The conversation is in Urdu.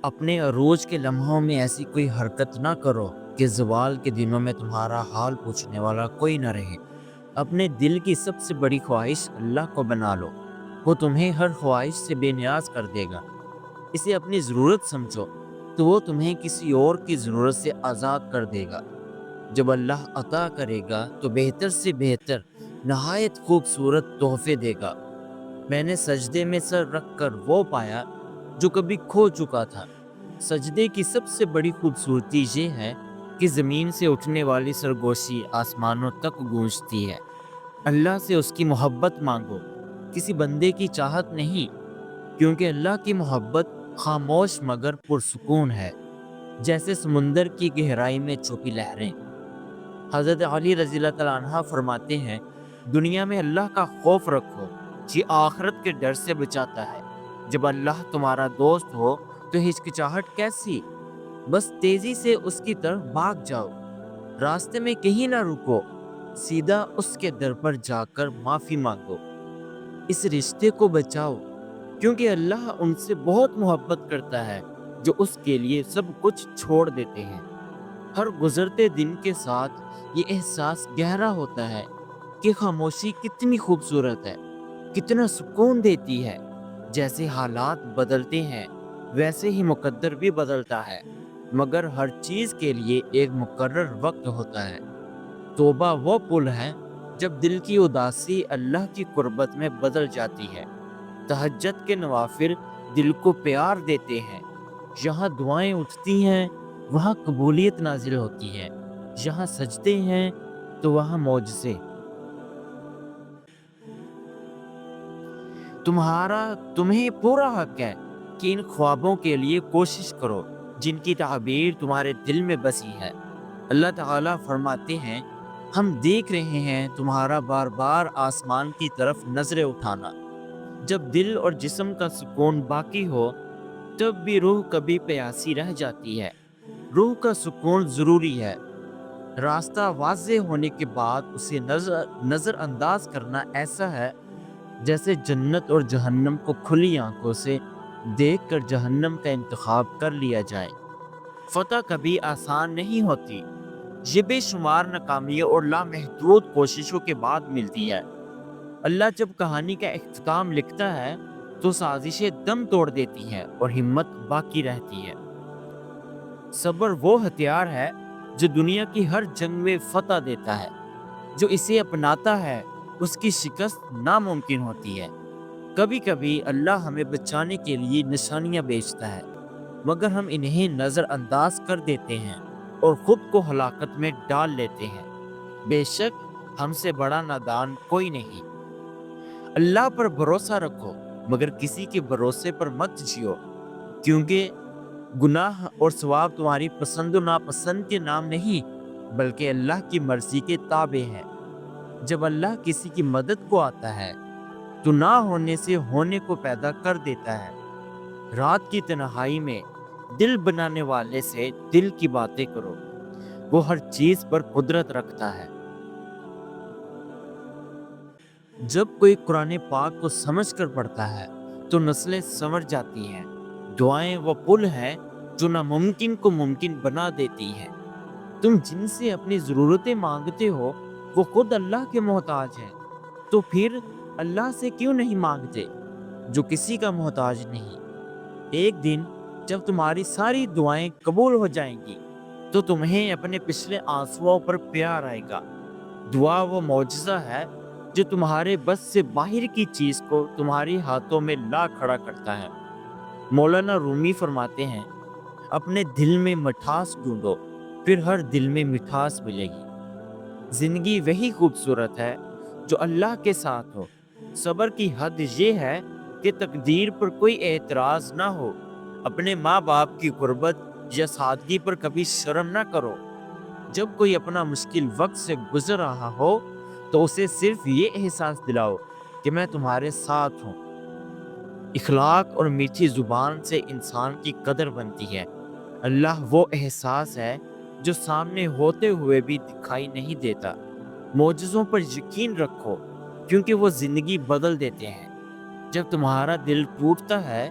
اپنے عروج کے لمحوں میں ایسی کوئی حرکت نہ کرو کہ زوال کے دنوں میں تمہارا حال پوچھنے والا کوئی نہ رہے۔ اپنے دل کی سب سے بڑی خواہش اللہ کو بنا لو، وہ تمہیں ہر خواہش سے بے نیاز کر دے گا۔ اسے اپنی ضرورت سمجھو تو وہ تمہیں کسی اور کی ضرورت سے آزاد کر دے گا۔ جب اللہ عطا کرے گا تو بہتر سے بہتر نہایت خوبصورت تحفے دے گا۔ میں نے سجدے میں سر رکھ کر وہ پایا جو کبھی کھو چکا تھا۔ سجدے کی سب سے بڑی خوبصورتی یہ ہے کہ زمین سے اٹھنے والی سرگوشی آسمانوں تک گونجتی ہے۔ اللہ سے اس کی محبت مانگو، کسی بندے کی چاہت نہیں، کیونکہ اللہ کی محبت خاموش مگر پرسکون ہے، جیسے سمندر کی گہرائی میں چھپی لہریں۔ حضرت علی رضی اللہ تعالیٰ عنہ فرماتے ہیں، دنیا میں اللہ کا خوف رکھو، یہ آخرت کے ڈر سے بچاتا ہے۔ جب اللہ تمہارا دوست ہو تو ہچکچاہٹ کیسی؟ بس تیزی سے اس کی طرف بھاگ جاؤ، راستے میں کہیں نہ رکو، سیدھا اس کے در پر جا کر معافی مانگو۔ اس رشتے کو بچاؤ، کیونکہ اللہ ان سے بہت محبت کرتا ہے جو اس کے لیے سب کچھ چھوڑ دیتے ہیں۔ ہر گزرتے دن کے ساتھ یہ احساس گہرا ہوتا ہے کہ خاموشی کتنی خوبصورت ہے، کتنا سکون دیتی ہے۔ جیسے حالات بدلتے ہیں ویسے ہی مقدر بھی بدلتا ہے، مگر ہر چیز کے لیے ایک مقرر وقت ہوتا ہے۔ توبہ وہ پل ہے جب دل کی اداسی اللہ کی قربت میں بدل جاتی ہے۔ تہجد کے نوافل دل کو پیار دیتے ہیں۔ جہاں دعائیں اٹھتی ہیں وہاں قبولیت نازل ہوتی ہے، جہاں سجدے ہیں تو وہاں معجزے۔ تمہیں پورا حق ہے کہ ان خوابوں کے لیے کوشش کرو جن کی تعبیر تمہارے دل میں بسی ہے۔ اللہ تعالیٰ فرماتے ہیں، ہم دیکھ رہے ہیں تمہارا بار بار آسمان کی طرف نظریں اٹھانا۔ جب دل اور جسم کا سکون باقی ہو تب بھی روح کبھی پیاسی رہ جاتی ہے۔ روح کا سکون ضروری ہے۔ راستہ واضح ہونے کے بعد اسے نظر انداز کرنا ایسا ہے جیسے جنت اور جہنم کو کھلی آنکھوں سے دیکھ کر جہنم کا انتخاب کر لیا جائے۔ فتح کبھی آسان نہیں ہوتی، یہ بے شمار ناکامیوں اور لامحدود کوششوں کے بعد ملتی ہے۔ اللہ جب کہانی کا اختتام لکھتا ہے تو سازشیں دم توڑ دیتی ہیں اور ہمت باقی رہتی ہے۔ صبر وہ ہتھیار ہے جو دنیا کی ہر جنگ میں فتح دیتا ہے۔ جو اسے اپناتا ہے اس کی شکست ناممکن ہوتی ہے۔ کبھی کبھی اللہ ہمیں بچانے کے لیے نشانیاں بھیجتا ہے، مگر ہم انہیں نظر انداز کر دیتے ہیں اور خود کو ہلاکت میں ڈال لیتے ہیں۔ بے شک ہم سے بڑا نادان کوئی نہیں۔ اللہ پر بھروسہ رکھو مگر کسی کے بھروسے پر مت جیو، کیونکہ گناہ اور ثواب تمہاری پسند و ناپسند کے نام نہیں بلکہ اللہ کی مرضی کے تابع ہے۔ جب اللہ کسی کی مدد کو آتا ہے تو نہ ہونے سے ہونے کو پیدا کر دیتا ہے۔ رات کی تنہائی میں دل بنانے والے سے دل کی باتیں کرو، وہ ہر چیز پر قدرت رکھتا ہے۔ جب کوئی قرآن پاک کو سمجھ کر پڑھتا ہے تو نسلیں سمجھ جاتی ہیں۔ دعائیں وہ پل ہیں جو ناممکن کو ممکن بنا دیتی ہیں۔ تم جن سے اپنی ضرورتیں مانگتے ہو وہ خود اللہ کے محتاج ہیں، تو پھر اللہ سے کیوں نہیں مانگتے جو کسی کا محتاج نہیں؟ ایک دن جب تمہاری ساری دعائیں قبول ہو جائیں گی تو تمہیں اپنے پچھلے آنسوؤں پر پیار آئے گا۔ دعا وہ معجزہ ہے جو تمہارے بس سے باہر کی چیز کو تمہارے ہاتھوں میں لا کھڑا کرتا ہے۔ مولانا رومی فرماتے ہیں، اپنے دل میں مٹھاس ڈھونڈو، پھر ہر دل میں مٹھاس ملے گی۔ زندگی وہی خوبصورت ہے جو اللہ کے ساتھ ہو۔ صبر کی حد یہ ہے کہ تقدیر پر کوئی اعتراض نہ ہو۔ اپنے ماں باپ کی قربت یا سادگی پر کبھی شرم نہ کرو۔ جب کوئی اپنا مشکل وقت سے گزر رہا ہو تو اسے صرف یہ احساس دلاؤ کہ میں تمہارے ساتھ ہوں۔ اخلاق اور میٹھی زبان سے انسان کی قدر بنتی ہے۔ اللہ وہ احساس ہے جو سامنے ہوتے ہوئے بھی دکھائی نہیں دیتا۔ معجزوں پر یقین رکھو کیونکہ وہ زندگی بدل دیتے ہیں۔ جب تمہارا دل ٹوٹتا ہے